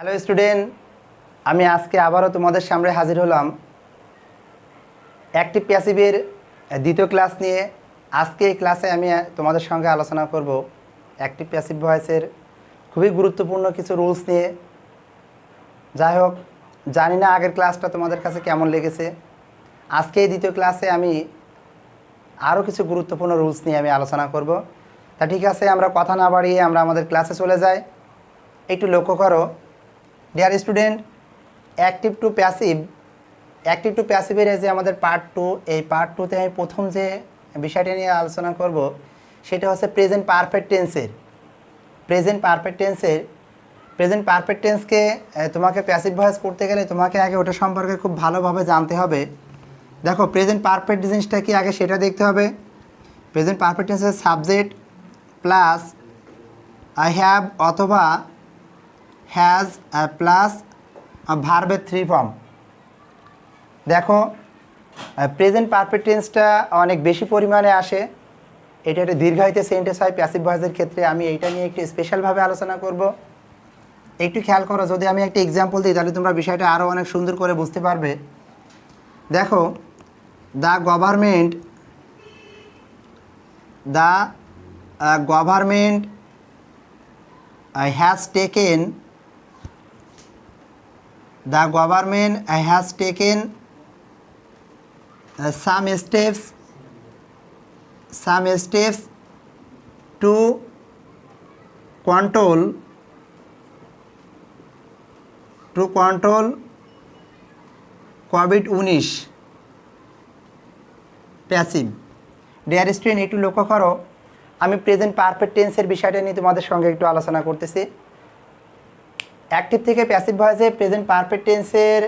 Hello student, আমি আজকে আবারও তোমাদের সামনে হাজির হলাম অ্যাক্টিভ প্যাসিভের দ্বিতীয় ক্লাস নিয়ে। আজকে এই ক্লাসে আমি তোমাদের সঙ্গে আলোচনা করব অ্যাক্টিভ প্যাসিভ ভয়েসের খুবই গুরুত্বপূর্ণ কিছু রুলস নিয়ে। যাই হোক, জানি না আগের ক্লাসটা তোমাদের কাছে কেমন লেগেছে। আজকে এই দ্বিতীয় ক্লাসে আমি আরও কিছু গুরুত্বপূর্ণ রুলস নিয়ে আমি আলোচনা করব। তা ঠিক আছে, আমরা কথা না বাড়িয়ে আমরা আমাদের ক্লাসে চলে যাই। একটু লক্ষ্য করো ডিয়ার স্টুডেন্ট, অ্যাক্টিভ টু প্যাসিভের যে আমাদের পার্ট 2, এই পার্ট 2তে আমি প্রথম যে বিষয়টা নিয়ে আলোচনা করব সেটা হচ্ছে প্রেজেন্ট পারফেক্ট টেন্সকে তোমাকে প্যাসিভ ভয়েস করতে গেলে তোমাকে আগে ওটা সম্পর্কে খুব ভালোভাবে জানতে হবে। দেখো, প্রেজেন্ট পারফেক্ট জিনিসটা কি আগে সেটা দেখতে হবে। প্রেজেন্ট পারফেক্ট টেন্সের সাবজেক্ট প্লাস আই হ্যাভ অথবা হ্যাজ প্লাস ভার্বের 3 ফর্ম। দেখো, প্রেজেন্ট পারফেক্ট টেন্সটা অনেক বেশি পরিমাণে আসে। এটা একটা দীর্ঘায়িত সেন্টেন্স হয় প্যাসিভ ভয়েসের ক্ষেত্রে। আমি এইটা নিয়ে একটু স্পেশালভাবে আলোচনা করব। একটু খেয়াল করো, যদি আমি একটা এক্সাম্পল দিই তাহলে তোমরা বিষয়টা আরও অনেক সুন্দর করে বুঝতে পারবে। দেখো, the government has taken some steps to control COVID-19 passive. Dear student, একটু লক্ষ্য করো, আমি প্রেজেন্ট পারফেক্ট টেন্সের বিষয়টা নিয়ে তোমাদের সঙ্গে একটু আলোচনা করতেছি। অ্যাক্টিভ থেকে প্যাসিভ ভয়েসে প্রেজেন্ট পারফেক্ট টেন্সের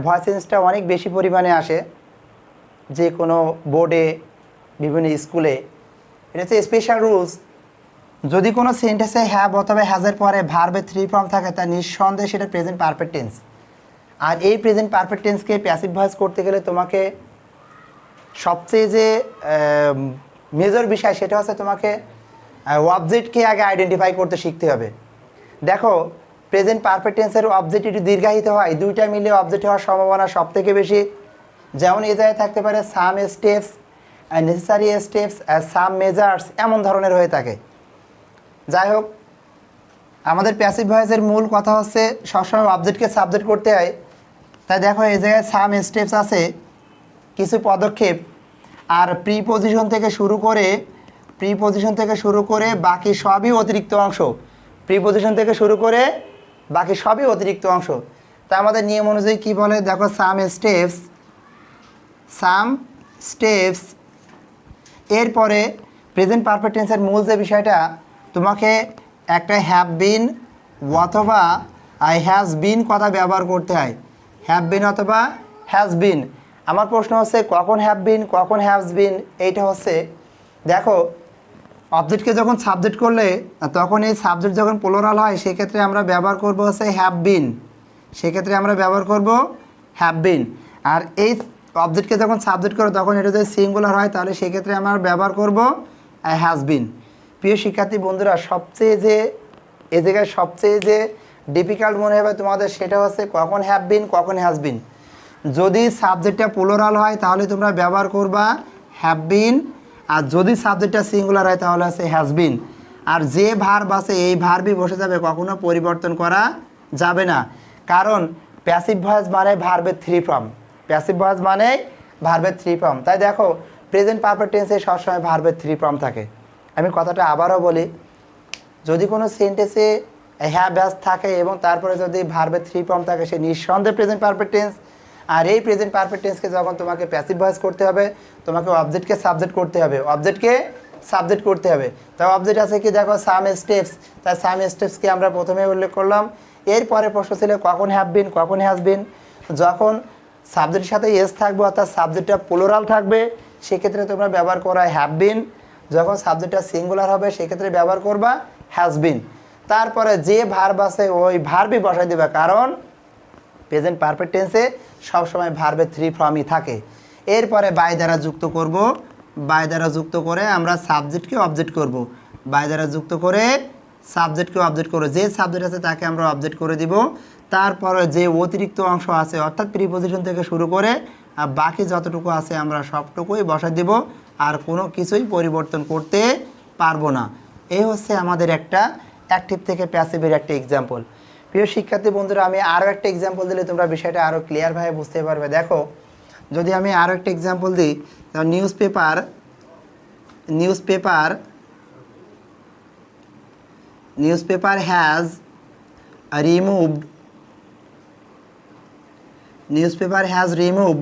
ভয়েস চেঞ্জটা অনেক বেশি পরিমাণে আসে যে কোনো বোর্ডে, বিভিন্ন স্কুলে। এটা হচ্ছে স্পেশাল রুলস। যদি কোনো সেন্টেন্সে হ্যাভ অথবা হ্যাজের পরে ভার্বের 3 ফর্ম থাকে তা নিঃসন্দেহে সেটা প্রেজেন্ট পারফেক্ট টেন্স। আর এই প্রেজেন্ট পারফেক্ট টেন্সকে প্যাসিভ ভয়েস করতে গেলে তোমাকে সবচেয়ে যে মেজর বিষয় সেটা হচ্ছে তোমাকে অবজেক্টকে আগে আইডেন্টিফাই করতে শিখতে হবে। দেখো, প্রেজেন্ট পারফেক্ট টেন্সের অবজেক্ট একটু দীর্ঘায়িত হয়, দুইটা মিলে অবজেক্ট হওয়ার সম্ভাবনা সবথেকে বেশি। যেমন এই জায়গায় থাকতে পারে সাম স্টেপস, নেসেসারি স্টেপস, সাম মেজার্স, এমন ধরনের হয়ে থাকে। যাই হোক, আমাদের প্যাসিভ ভয়েসের মূল কথা হচ্ছে সবসময় অবজেক্টকে সাবজেক্ট করতে হয়। তাই দেখো, এই জায়গায় সাম স্টেপস আছে, কিছু পদক্ষেপ। আর প্রিপোজিশন থেকে শুরু করে বাকি সবই অতিরিক্ত অংশ। তা আমাদের নিয়ম অনুযায়ী কী বলে দেখো, সাম স্টেপস এরপরে প্রেজেন্ট পারফেক্ট টেন্সের মূল যে বিষয়টা, তোমাকে একটা হ্যাভ বিন অথবা আই হ্যাজ বিন কথা ব্যবহার করতে হয়। হ্যাভ বিন অথবা হ্যাজ বিন। আমার প্রশ্ন হচ্ছে কখন হ্যাভ বিন, কখন হ্যাজ বিন? এইটা হচ্ছে, দেখো, অবজেক্টকে যখন সাবজেক্ট করলে তখন এই সাবজেক্ট যখন প্লুরাল হয় সেক্ষেত্রে আমরা ব্যবহার করব হচ্ছে হ্যাভ বিন। আর এই অবজেক্টকে যখন সাবজেক্ট করো তখন এটা যদি সিঙ্গুলার হয় তাহলে সেক্ষেত্রে আমরা ব্যবহার করব হ্যাজ বিন। প্রিয় শিক্ষার্থী বন্ধুরা, এ জায়গায় সবচেয়ে যে ডিফিকাল্ট মনে হবে তোমাদের সেটা হচ্ছে কখন হ্যাভ বিন, কখন হ্যাজ বিন। যদি সাবজেক্টটা প্লুরাল হয় তাহলে তোমরা ব্যবহার করবা হ্যাভ বিন, আর যদি সাবজেক্টটা সিঙ্গুলার হয় তাহলে আছে হ্যাজ বিন। আর যে ভার্ব আছে এই ভার্বই বসে যাবে, কখনো পরিবর্তন করা যাবে না। কারণ প্যাসিভ ভয়েস মানে ভার্বের 3 ফর্ম। তাই দেখো, প্রেজেন্ট পারফেক্ট টেন্সে সবসময় ভার্বের 3 ফর্ম থাকে। আমি কথাটা আবারও বলি, যদি কোনো সেন্টেন্সে হ্যাভ হ্যাজ থাকে এবং তারপরে যদি ভার্বের 3 ফর্ম থাকে সে নিঃসন্দেহে প্রেজেন্ট পারফেক্ট টেন্স। আর এই প্রেজেন্ট পারফেক্ট টেন্সকে যখন তোমাকে প্যাসিভ ভয়েস করতে হবে, তোমাকে অবজেক্টকে সাবজেক্ট করতে হবে। তাই অবজেক্ট আছে কি দেখো, সাম স্টেপস। তাই সাম স্টেপসকে আমরা প্রথমে উল্লেখ করলাম। এরপরে প্রশ্ন ছিল কখন হ্যাভ বিন, কখন হ্যাজ বিন। যখন সাবজেক্টের সাথে এস থাকবে অর্থাৎ সাবজেক্টটা প্লুরাল থাকবে সেক্ষেত্রে তোমরা ব্যবহার করা হ্যাভ বিন। যখন সাবজেক্টটা সিঙ্গুলার হবে সেক্ষেত্রে ব্যবহার করবা হ্যাজ বিন। তারপরে যে ভার্ব আছে ওই ভার্বই বসাই দেবে, কারণ প্রেজেন্ট পারফেক্ট টেন্সে সবসময় ভার্বের 3 ফর্মই থাকে। এরপরে বাই দ্বারা যুক্ত করে আমরা সাবজেক্টকে অবজেক্ট করব। বাই দ্বারা যুক্ত করে সাবজেক্টকেও আপডেট করবো, যে সাবজেক্ট আছে তাকে আমরা আপডেট করে দিব। তারপরে যে অতিরিক্ত অংশ আছে অর্থাৎ প্রিপোজিশন থেকে শুরু করে আর বাকি যতটুকু আছে আমরা সবটুকুই বসাই দেব, আর কোনো কিছুই পরিবর্তন করতে পারবো না। এই হচ্ছে আমাদের একটা অ্যাক্টিভ থেকে প্যাসিভের একটা এক্সাম্পল। প্রিয় শিক্ষার্থী বন্ধুরা, আমি আরও একটা এক্সাম্পল দিলে তোমরা বিষয়টা আরও ক্লিয়ারভাবে বুঝতে পারবে। দেখো, যদি আমি আরও একটা এক্সাম্পল দিই, newspaper has removed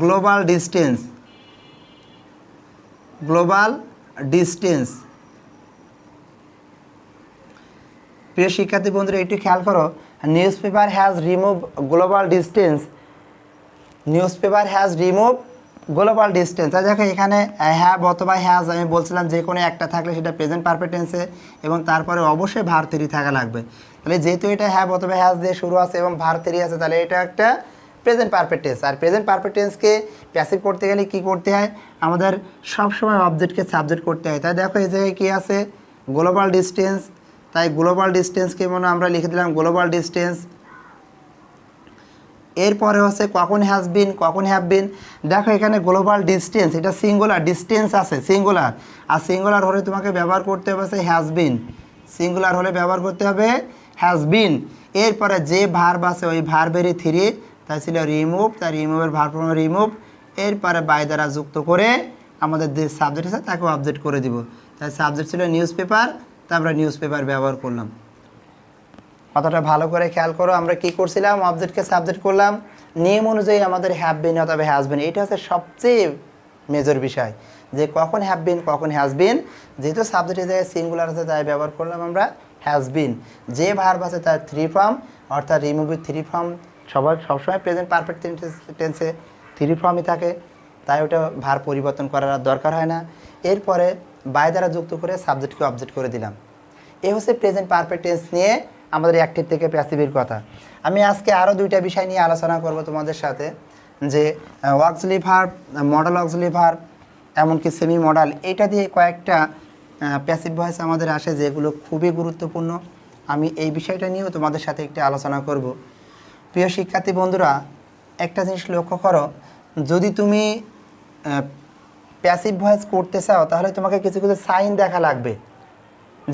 global distance প্রিয় শিক্ষার্থী বন্ধুরা একটু খেয়াল করো, newspaper has remove global distance, আর দেখো এখানে হ্যাভ অথবা হ্যাজ আমি বলছিলাম যে কোনো একটা থাকলে সেটা প্রেজেন্ট পারফেক্ট টেন্সে এবং তারপরে অবশ্যই ভার থ্রি থাকা লাগবে। তাহলে যেহেতু এটা হ্যাভ অথবা হ্যাজ দিয়ে শুরু আছে এবং ভার থ্রি আছে, তাহলে এটা একটা প্রেজেন্ট পারফেক্ট টেন্স। আর প্রেজেন্ট পারফেক্ট টেন্সকে প্যাসিভ করতে গেলে কি করতে হয়, আমাদের সবসময় অবজেক্টকে সাবজেক্ট করতে হয়। তাই দেখো এই জায়গায় কী আছে, গ্লোবাল ডিস্টেন্স, তাই গ্লোবাল ডিস্টেন্সকে মনে আমরা লিখে দিলাম গ্লোবাল ডিস্টেন্স। এরপরে হচ্ছে কখন হ্যাভ বিন, দেখো এখানে গ্লোবাল ডিস্টেন্স, এটা সিঙ্গুলার, ডিস্টেন্স আছে সিঙ্গুলার, আর সিঙ্গুলার হলে তোমাকে ব্যবহার করতে হবে হ্যাজ বিন, সিঙ্গুলার হলে ব্যবহার করতে হবে হ্যাজ বিন। এরপরে যে ভার্ব আছে ওই ভার্বেরই থ্রি, তাই ছিল রিমুভ, তাই রিমুভের ভার্ব রিমুভ, এরপরে বাই দ্বারা যুক্ত করে আমাদের যে সাবজেক্ট আছে তাকেও আপডেট করে দিব। তাই সাবজেক্ট ছিল নিউজ পেপার, তা আমরা নিউজ পেপার ব্যবহার করলাম। কথাটা ভালো করে খেয়াল করো, আমরা কি করছিলাম, অবজেক্টকে সাবজেক্ট করলাম, নিয়ম অনুযায়ী আমাদের হ্যাভ বিন অথবা হ্যাজ বিন, এটা হচ্ছে সবচেয়ে মেজর বিষয়, যে কখন হ্যাভ বিন কখন হ্যাজ বিন। যেহেতু সাবজেক্টের জায়গায় সিঙ্গুলার আছে তাই ব্যবহার করলাম আমরা হ্যাজ বিন। যে ভার্ব আছে তার থ্রি ফর্ম, অর্থাৎ রিমুভের থ্রি ফর্ম সবসময় প্রেজেন্ট পারফেক্ট টেন্সে থ্রি ফর্মই থাকে, তাই ওটা ভার পরিবর্তন করার আর দরকার হয় না। এরপরে বাই দ্বারা যুক্ত করে সাবজেক্টকে অবজেক্ট করে দিলাম। এ হচ্ছে প্রেজেন্ট পারফেক্ট টেন্স নিয়ে আমাদের অ্যাক্টিভ থেকে প্যাসিভের কথা। আমি আজকে আরও দুইটা বিষয় নিয়ে আলোচনা করব তোমাদের সাথে, যে auxiliary verb, modal auxiliary verb, এমনকি সেমি মডাল, এটা দিয়ে কয়েকটা প্যাসিভ ভয়েস আমাদের আসে যেগুলো খুবই গুরুত্বপূর্ণ। আমি এই বিষয়টা নিয়েও তোমাদের সাথে একটু আলোচনা করব। প্রিয় শিক্ষার্থী বন্ধুরা, একটা জিনিস লক্ষ্য করো, যদি তুমি প্যাসিভ ভয়েস করতে চাও তাহলে তোমাকে কিছু কিছু সাইন দেখা লাগবে।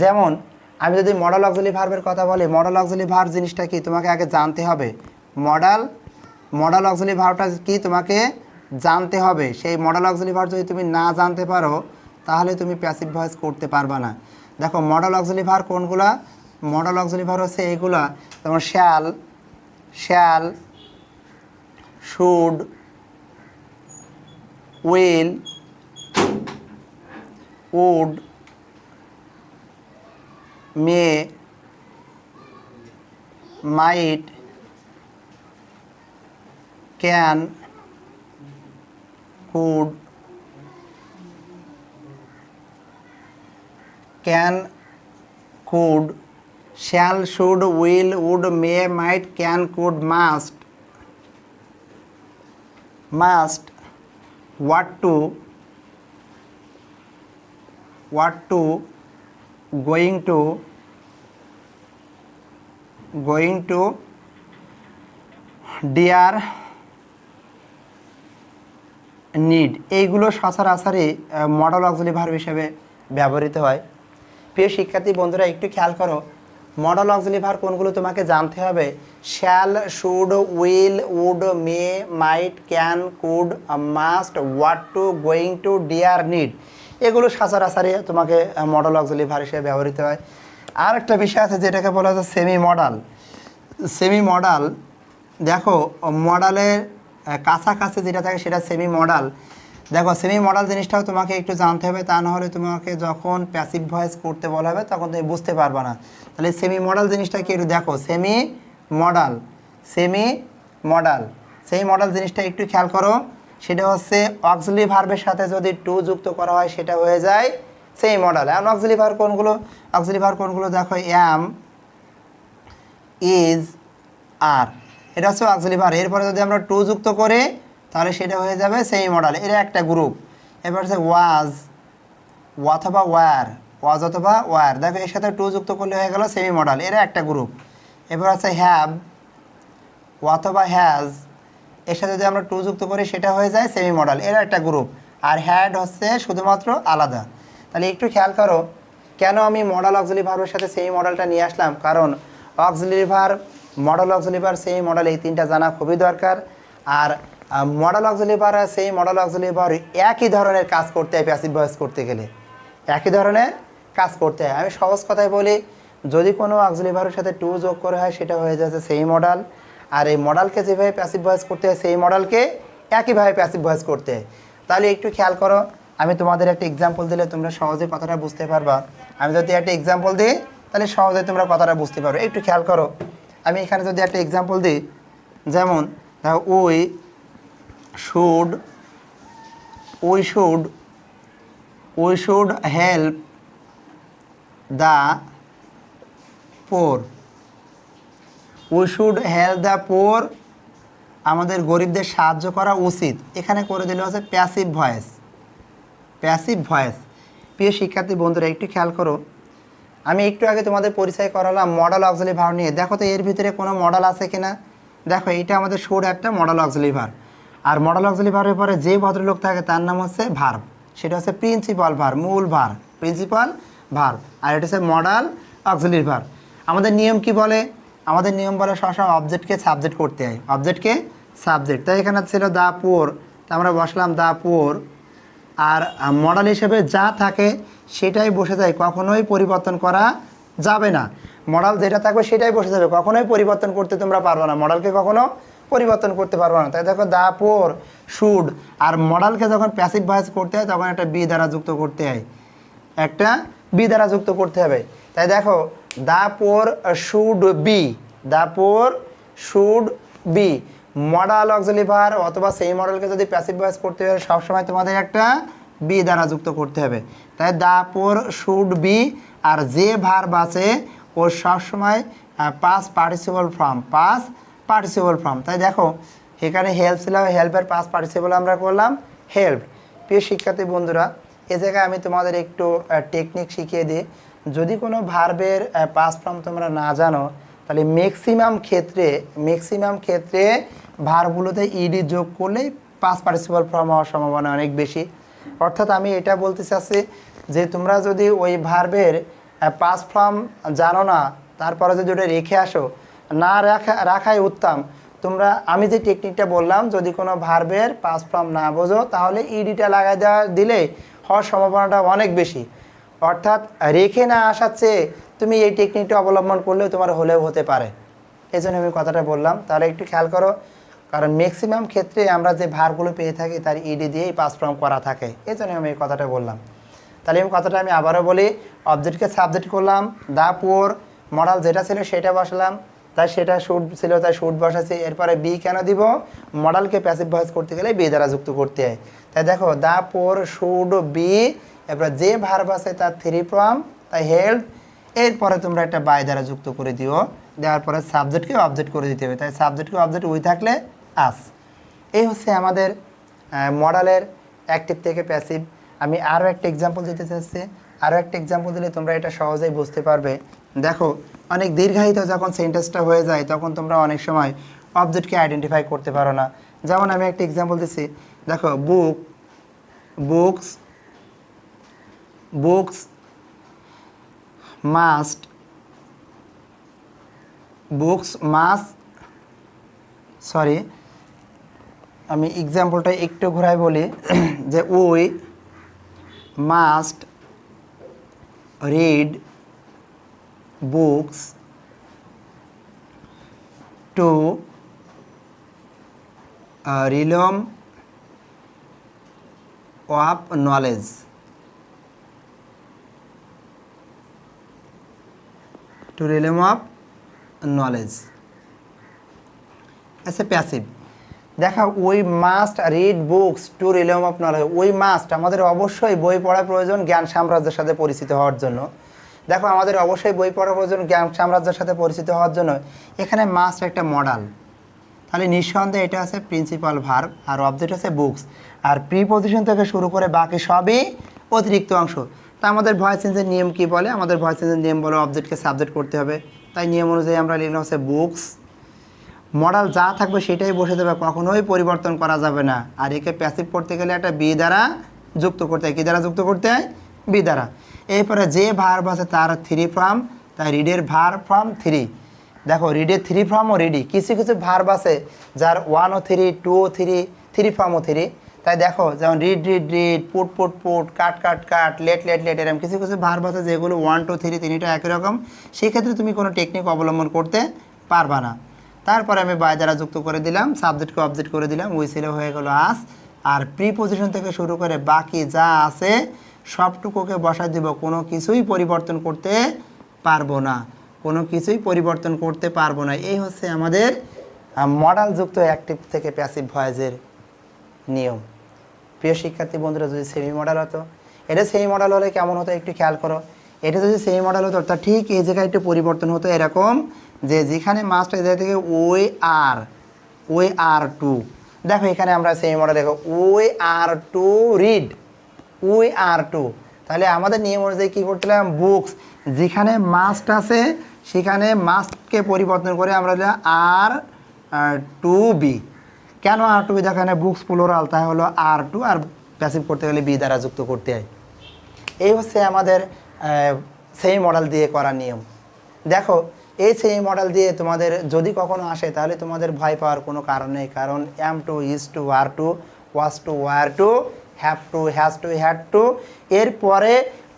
যেমন আমি যদি মডাল অক্সিলারি ভার্বের কথা বলি, মডাল অক্সিলারি ভার্ব জিনিসটা কি তোমাকে আগে জানতে হবে। মডাল অক্সিলারি ভার্বটা কি তোমাকে জানতে হবে। সেই মডাল অক্সিলারি ভার্ব যদি তুমি না জানতে পারো তাহলে তুমি প্যাসিভ ভয়েস করতে পারবা না। দেখো মডাল অক্সিলারি ভার্ব কোনগুলা, মডাল অক্সিলারি ভার্ব হচ্ছে এইগুলা, যেমন shall, should, will, would, may, might, can, could, shall, should, will, would, may, might, can, could, must, what to, going to, dare, need, এইগুলো সচরাচরই modal auxiliary verb হিসেবে ব্যবহৃত হয়। প্রিয় শিক্ষার্থী বন্ধুরা একটু খেয়াল করো, মডাল অক্সিলারি ভার্ব কোনগুলো তোমাকে জানতে হবে। Shall, should, will, would, may, might, can, could, must, what to, going to, dare, need, এগুলো সচরাচরই তোমাকে মডাল অক্সিলারি ভার্ব হিসেবে ব্যবহৃত হয়। আর একটা বিষয় আছে যেটাকে বলা হচ্ছে সেমি মডাল। দেখো মডালের কাছাকাছি যেটা থাকে সেটা সেমি মডাল। দেখো সেমি মডাল জিনিসটাও তোমাকে একটু জানতে হবে, তা না হলে তোমাকে যখন প্যাসিভ ভয়েস করতে বলা হবে তখন তুমি বুঝতে পারবে না। তাহলে সেমি মডাল জিনিসটা কি একটু দেখো, সেমি মডাল জিনিসটা একটু খেয়াল করো। সেটা হচ্ছে অক্সিলারি ভার্বের সাথে যদি টু যুক্ত করা হয় সেটা হয়ে যায় সেমি মডাল। এখন অক্সিলারি ভার্ব কোনগুলো দেখো, অ্যাম, ইজ, আর, এটা হচ্ছে অক্সিলারি ভার্ব। এরপরে যদি আমরা টু যুক্ত করি তাহলে সেটা হয়ে যাবে সেমি মডাল, এর একটা গ্রুপ। এবার হচ্ছে ওয়াজ অথবা ওয়্যার, ওয়াজ অথবা ওয়ার। দেখো এর সাথে টু যুক্ত করলে হয়ে গেল সেমি মডাল, এরা একটা গ্রুপ। এবার আছে হ্যাভ অথবা হ্যাজ, এর সাথে যদি আমরা টু যুক্ত করি সেটা হয়ে যায় সেমি মডাল, এরা একটা গ্রুপ। আর হ্যাড হচ্ছে শুধুমাত্র আলাদা। তাহলে একটু খেয়াল করো কেন আমি মডাল অক্সিলারি ভার্বের সাথে সেমি মডালটা নিয়ে আসলাম, কারণ auxiliary verb, modal auxiliary verb, semi modal এই তিনটা জানা খুবই দরকার। আর মডাল অক্সিলারি ভার্ব আর সেমি মডাল অক্সিলারি ভার্ব একই ধরনের কাজ করতে হয়, প্যাসিভ ভয়েস করতে গেলে একই ধরনের কাজ করতে হয়। আমি সহজ কথায় বলি, যদি কোনো অক্সিলারি ভার্বের সাথে টু যোগ করে হয় সেটা হয়ে যাচ্ছে সেমি মডাল। আর এই মডালকে যেভাবে প্যাসিভ ভয়েস করতে হয় সেই মডালকে একইভাবে প্যাসিভ ভয়েস করতে হয়। তাহলে একটু খেয়াল করো, আমি তোমাদের একটা এক্সাম্পল দিলে তোমরা সহজে কথাটা বুঝতে পারবা। আমি যদি একটা এক্সাম্পল দিই তাহলে সহজে তোমরা কথাটা বুঝতে পারো। একটু খেয়াল করো, আমি এখানে যদি একটা এক্সাম্পল দিই, যেমন দেখো we should help the poor. We should help the poor, আমাদের গরিবদের সাহায্য করা উচিত। এখানে করে দিলে হচ্ছে প্যাসিভ ভয়েস। প্রিয় শিক্ষার্থী বন্ধুরা একটু খেয়াল করো, আমি একটু আগে তোমাদের পরিচয় করালাম মডাল অক্সিলারি ভার্ব নিয়ে। দেখো তো এর ভিতরে কোনো মডাল আছে কিনা। দেখো এইটা আমাদের শুড একটা মডাল অক্সিলারি ভার্ব। আর মডাল অক্সিলারি ভার্বের পরে যে ভদ্রলোক থাকে তার নাম হচ্ছে ভার্ব, সেটা হচ্ছে প্রিন্সিপাল ভার্ব, মূল ভার্ব, প্রিন্সিপাল ভার্ব। আর এটা হচ্ছে মডাল অক্সিলারি ভার্ব। আমাদের নিয়ম কি বলে? আমাদের নিয়ম বলে সবসময় অবজেক্টকে সাবজেক্ট করতে হয়, অবজেক্টকে সাবজেক্ট। তাই এখানে ছিল দ্য পুয়ার, তা আমরা বসলাম দ্য পুয়ার। আর মডাল হিসেবে যা থাকে সেটাই বসে যায়, কখনোই পরিবর্তন করা যাবে না। মডাল যেটা থাকবে সেটাই বসে যাবে, কখনোই পরিবর্তন করতে তোমরা পারবে না, মডালকে কখনো পরিবর্তন করতে পারবে না। তাই দেখো দ্য পুয়ার শুড, আর মডালকে যখন প্যাসিভ ভয়েস করতে হয় তখন একটা বি দ্বারা যুক্ত করতে হয়, একটা বি দ্বারা যুক্ত করতে হবে। তাই দেখো the poor should be, the poor should be. Modal auxiliary verb অথবা সেই মডেলকে যদি প্যাসিভ ভয়েস করতে হয় সবসময় তোমাদের একটা বি দ্বারা যুক্ত করতে হবে। তাই দ্য পুয়ার শুড বি, আর যে ভার্ব আছে ও সবসময় পাস্ট পার্টিসিপল ফর্ম। তাই দেখো এখানে হেল্প ছিল, হেল্পের পাস্ট পার্টিসিপল আমরা করলাম হেল্প। প্রিয় শিক্ষার্থী বন্ধুরা, এ জায়গায় আমি তোমাদের একটু টেকনিক শিখিয়ে দিই। যদি কোনো ভার্বের পাস্ট ফর্ম তোমরা না জানো তাহলে ম্যাক্সিমাম ক্ষেত্রে ভার্বগুলোতে ইডি যোগ করলেই পাস্ট পার্টিসিপল ফর্ম হওয়ার সম্ভাবনা অনেক বেশি। অর্থাৎ আমি এটা বলতে চাচ্ছি যে তোমরা যদি ওই ভার্বের পাস্ট ফর্ম জানো না, তারপরে যদি ওটা রেখে আসো, না রাখাই উত্তম। তোমরা আমি যে টেকনিকটা বললাম, যদি কোনো ভার্বের পাস্ট ফর্ম না বোঝো তাহলে ইডিটা লাগাই দিলে হওয়ার সম্ভাবনাটা অনেক বেশি। অর্থাৎ রেখে না আসার চেয়ে তুমি এই টেকনিকটা অবলম্বন করলেও তোমার হলেও হতে পারে, এই জন্য আমি কথাটা বললাম। তাহলে একটু খেয়াল করো, কারণ ম্যাক্সিমাম ক্ষেত্রে আমরা যে ভার্বগুলো পেয়ে থাকি তার ইডি দিয়েই পাস্ট ফর্ম করা থাকে, এই জন্য আমি এই কথাটা বললাম। তাহলে এই কথাটা আমি আবারও বলি, অবজেক্টকে সাবজেক্ট করলাম, দ্য পুয়ার, মডাল যেটা ছিল সেটা বসালাম, তাই সেটা শুড ছিল তাই শুড বসাচ্ছি। এরপরে বি কেন দিব? মডালকে প্যাসিভ ভয়েস করতে গেলে বি দ্বারা যুক্ত করতে হয়। তাই দেখো দ্য পুয়ার শুড বি, এরপরে যে ভার্ব আছে তার থ্রি ফর্ম, তাই হেল্প। এরপরে তোমরা একটা বাই দ্বারা যুক্ত করে দিও, দেওয়ার পরে সাবজেক্টকে অবজেক্ট করে দিতে হবে। তাই সাবজেক্টকে অবজেক্ট উই থাকলে আস। এই হচ্ছে আমাদের মডালের অ্যাক্টিভ থেকে প্যাসিভ। আমি আরও একটা এক্সাম্পল দিতে চাচ্ছি, আরও একটা এক্সাম্পল দিলে তোমরা এটা সহজেই বুঝতে পারবে। দেখো অনেক দীর্ঘায়িত যখন সেন্টেন্সটা হয়ে যায় তখন তোমরা অনেক সময় অবজেক্টকে আইডেন্টিফাই করতে পারো না। যেমন আমি একটা এক্সাম্পল দিচ্ছি, দেখো বুকস মাস্ট আমি এক্সাম্পলটা একটু ঘোরাই বলি যে we must read books to realm of knowledge. To realm of knowledge as a passive. দেখা we must read books to realm of knowledge. We must, আমাদের অবশ্যই বই পড়া প্রয়োজন জ্ঞান সাম্রাজ্যের সাথে পরিচিত হওয়ার জন্য। দেখো আমাদের অবশ্যই বই পড়া প্রয়োজন জ্ঞান সাম্রাজ্যের সাথে পরিচিত হওয়ার জন্য। এখানে মাস্ট একটা মডাল, তাহলে নিঃসন্দেহে এটা আছে প্রিন্সিপাল ভার্ব, আর অবজেক্ট আছে বুকস, আর প্রিপজিশন থেকে শুরু করে বাকি সবই অতিরিক্ত অংশ। তা আমাদের ভয়েস চেঞ্জের নিয়ম কি বলে? আমাদের ভয়েস চেঞ্জের নিয়ম বলে অবজেক্টকে সাবজেক্ট করতে হবে। তাই নিয়ম অনুযায়ী আমরা লিখলাম হচ্ছে বুকস, মডেল যা থাকবে সেটাই বসে দেবে, কখনোই পরিবর্তন করা যাবে না। আর একে প্যাসিভ করতে গেলে একটা বি দ্বারা যুক্ত করতে হয়। কী দ্বারা যুক্ত করতে হয়? বি দ্বারা। এরপরে যে ভার্ব আছে তার থ্রি ফর্ম, তাই রিডের ভার্ব ফর্ম থ্রি। দেখো রিডের থ্রি ফর্মও রেডি। কিছু কিছু ভার্ব আছে যার ওয়ানও থ্রি, টুও থ্রি, থ্রি ফর্মও থ্রি। তাই দেখো যেমন read read read, put put put, cut cut cut, let let let, এরকম কিছু কিছু ভার্ব আছে যেগুলো 1 2 3 তিনটা একই রকম। সেক্ষেত্রে তুমি কোনো টেকনিক অবলম্বন করতে পারবা না। তারপরে আমি বাই দ্বারা যুক্ত করে দিলাম, সাবজেক্টকে অবজেক্ট করে দিলাম, উই ছিল হয়ে গেল আস। আর প্রিপোজিশন থেকে শুরু করে বাকি যা আছে সবটুকুকে বসায় দিব, কোনো কিছুই পরিবর্তন করতে পারবো না, কোনো কিছুই পরিবর্তন করতে পারবো না। এই হচ্ছে আমাদের মডেলযুক্ত অ্যাক্টিভ থেকে প্যাসিভ ভয়েসের নিয়ম। প্রিয় শিক্ষার্থী বন্ধুরা, যদি সেমি মডেল হতো, এটা সেমি মডেল হলে কেমন হতো একটু খেয়াল করো। এটা যদি সেমি মডেল হতো তা ঠিক এই জায়গায় একটু পরিবর্তন হতো এরকম, যে যেখানে মাস্ট এই জায়গা থেকে ওই আর টু। দেখো এখানে আমরা সেমি মডেল দেখো ওই are to read, we are to. তাহলে আমাদের নিয়ম অনুযায়ী কী করতে হবে? বুকস, যেখানে মাস্ট আছে সেখানে মাস্টকে পরিবর্তন করে আমরা আর টু বি। কেন আর টু বি? দেখানে বুকস প্লুরাল, তাই হলো আর টু, আর প্যাসিভ করতে গেলে বি দ্বারা যুক্ত করতে হয়। এই হচ্ছে আমাদের সেমি মডেল দিয়ে করা নিয়ম। দেখো এই সেমি মডেল দিয়ে তোমাদের যদি কখনো আসে তাহলে তোমাদের ভয় পাওয়ার কোনো কারণ নেই, কারণ am to, is to, are to, was to, were to, have to, has to, had to, এরপরে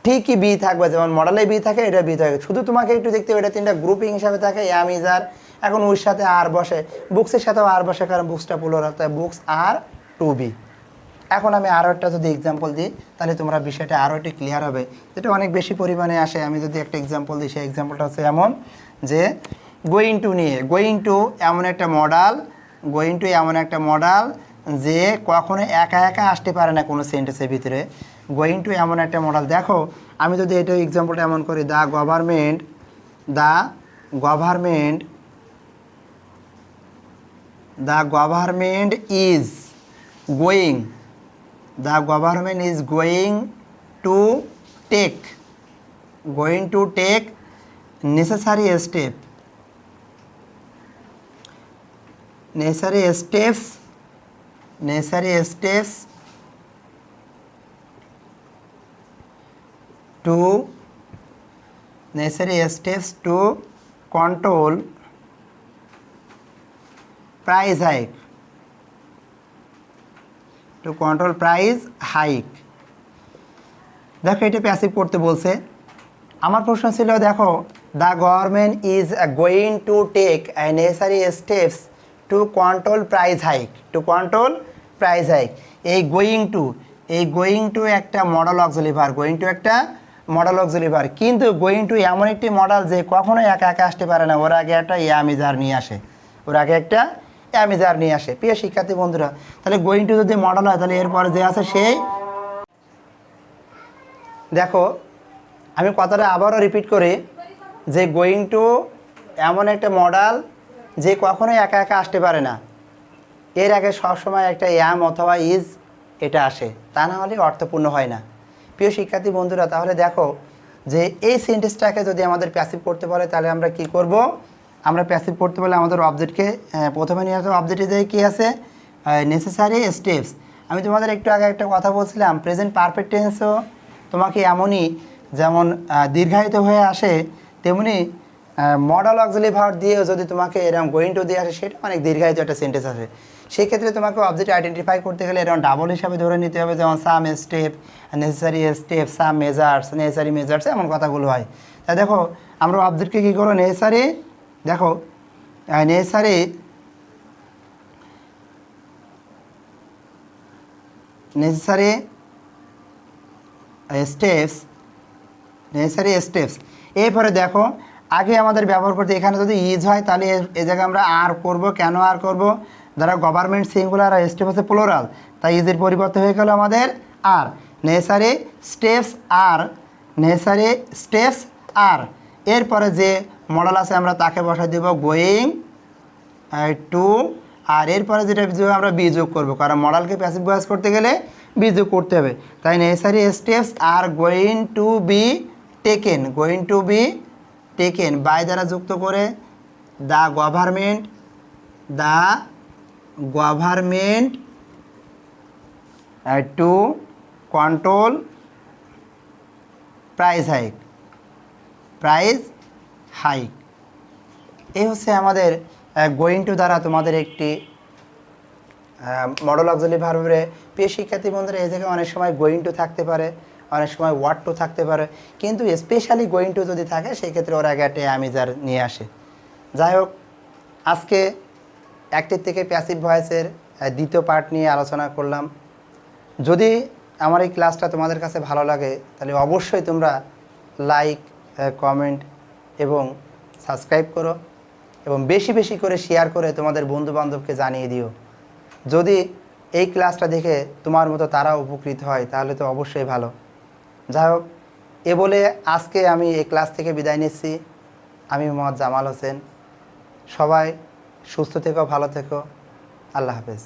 ঠিকই বি থাকবে, যেমন মডেলে বি থাকে এটা বি থাকে। শুধু তোমাকে একটু দেখতে হবে এটা তিনটা গ্রুপিং হিসাবে থাকে, এম ইজ আর। এখন ওর সাথে আর বসে, বুকসের সাথেও আর বসে, কারণ বুকসটা প্লুরাল, তাই বুকস আর টু বি। এখন আমি আরও একটা যদি এক্সাম্পল দিই তাহলে তোমরা বিষয়টা আরও একটু ক্লিয়ার হবে, যেটা অনেক বেশি পরিমাণে আসে। আমি যদি একটা এক্সাম্পল দিই, সেই এক্সাম্পলটা হচ্ছে এমন যে গোয়িং টু নিয়ে। গোয়িং টু এমন একটা মডেল, গোয়িং টু এমন একটা মডেল যে কখনো একা একা আসতে পারে না কোনো সেন্টেন্সের ভিতরে। গোয়িং টু এমন একটা মডেল। দেখো আমি যদি এটা এক্সাম্পলটা এমন করি, the government is going, the government is going to take necessary steps to control price hike, দেখো এটা প্যাসিভ করতে বলছে। আমার প্রশ্ন ছিল, দেখো the government is going to take necessary steps to control price hike. এই গোয়িং টু একটা মডেল অক্সিলারি ভার্ব, কিন্তু গোয়িং টু এমন একটি মডেল যে কখনো একা একা আসতে পারে না, ওর আগে একটা ইয়ামিজার নিয়ে আসে। প্রিয় শিক্ষার্থী বন্ধুরা, তাহলে গোয়িং টু যদি মডেল হয় তাহলে এরপরে যে আছে সেই, দেখো আমি কথাটা আবারও রিপিট করি যে গোয়িং টু এমন একটা মডেল যে কখনোই একা একা আসতে পারে না, এর আগে সবসময় একটা অ্যাম অথবা ইজ এটা আসে, তা না হলে অর্থপূর্ণ হয় না। প্রিয় শিক্ষার্থী বন্ধুরা, তাহলে দেখো যে এই সেন্টেন্সটাকে যদি আমাদের প্যাসিভ করতে বলে তাহলে আমরা কি করব? আমরা প্যাসিভ করতে বলে আমাদের অবজেক্টকে প্রথমে নিয়ে আসবো। অবজেক্টে যে কী আছে? Necessary steps. আমি তোমাদের একটু আগে একটা কথা বলছিলাম, প্রেজেন্ট পারফেক্ট টেন্সও তোমাকে এমনই, যেমন দীর্ঘায়িত হয়ে আসে, তেমনি মডেল অক্সিলারি ভার্ব দিয়েও যদি তোমাকে এরকম গোয়িং টু দিয়ে আসে, সেটা অনেক দীর্ঘায়িত একটা সেন্টেন্স আসে। সেক্ষেত্রে তোমাকে অবজেক্ট আইডেন্টিফাই করতে গেলে এরকম ডাবল হিসাবে ধরে নিতে হবে, যেমন সাম স্টেপ, নেসেসারি স্টেপ, সাম নেসেসারি মেজার্স, এমন কথাগুলো হয়। তাই দেখো আমরা অবজেক্টকে কী করো? নেসেসারি, দেখো নেসেসারি স্টেপস। এরপরে দেখো আগে আমাদের ব্যবহার করতে, এখানে যদি ইজ হয় তাহলে এই জায়গায় আমরা আর করব। কেন আর করব? যারা গভর্নমেন্ট সিঙ্গুলার আর স্টেপ আছে প্লুরাল, তাই ইজের পরিবর্তে হয়ে গেল আমাদের আর। নেসেসারি স্টেপস আর, এরপরে যে মডেল আছে আমরা তাকে বসাই দেব গোয়িং টু, আর এরপরে যেটা আমরা বি যোগ করবো, কারণ মডেলকে প্যাসিভ ভয়েস করতে গেলে যোগ করতে হবে। তাই necessary steps are going to be taken by দ্বারা যুক্ত করে the government to control price hike. এই হচ্ছে আমাদের গোয়িং টু দ্বারা তোমাদের একটি মডেল অক্সিলারি ভার্বের। প্রিয় শিক্ষার্থী বন্ধুরা, এই জায়গায় অনেক সময় গোয়িং টু থাকতে পারে, অনেক সময় ওয়াট টু থাকতে পারে, কিন্তু স্পেশালি গোয়িং টু যদি থাকে সেই ক্ষেত্রে ওরা আগে একটা আমিজার নিয়ে আসে। যাই হোক, আজকে অ্যাক্টিভ থেকে প্যাসিভ ভয়েসের দ্বিতীয় পার্ট নিয়ে আলোচনা করলাম। যদি আমার এই ক্লাসটা তোমাদের কাছে ভালো লাগে তাহলে অবশ্যই তোমরা লাইক, কমেন্ট এবং সাবস্ক্রাইব করো এবং বেশি বেশি করে শেয়ার করে তোমাদের বন্ধুবান্ধবকে জানিয়ে দিও। যদি এই ক্লাসটা দেখে তোমার মতো তারা উপকৃত হয় তাহলে তো অবশ্যই ভালো। যাই হোক, এ বলে আজকে আমি এই ক্লাস থেকে বিদায় নিচ্ছি। আমি মোহাম্মদ জামাল হোসেন। সবাই সুস্থ থেকো, ভালো থেকো। আল্লাহ হাফেজ।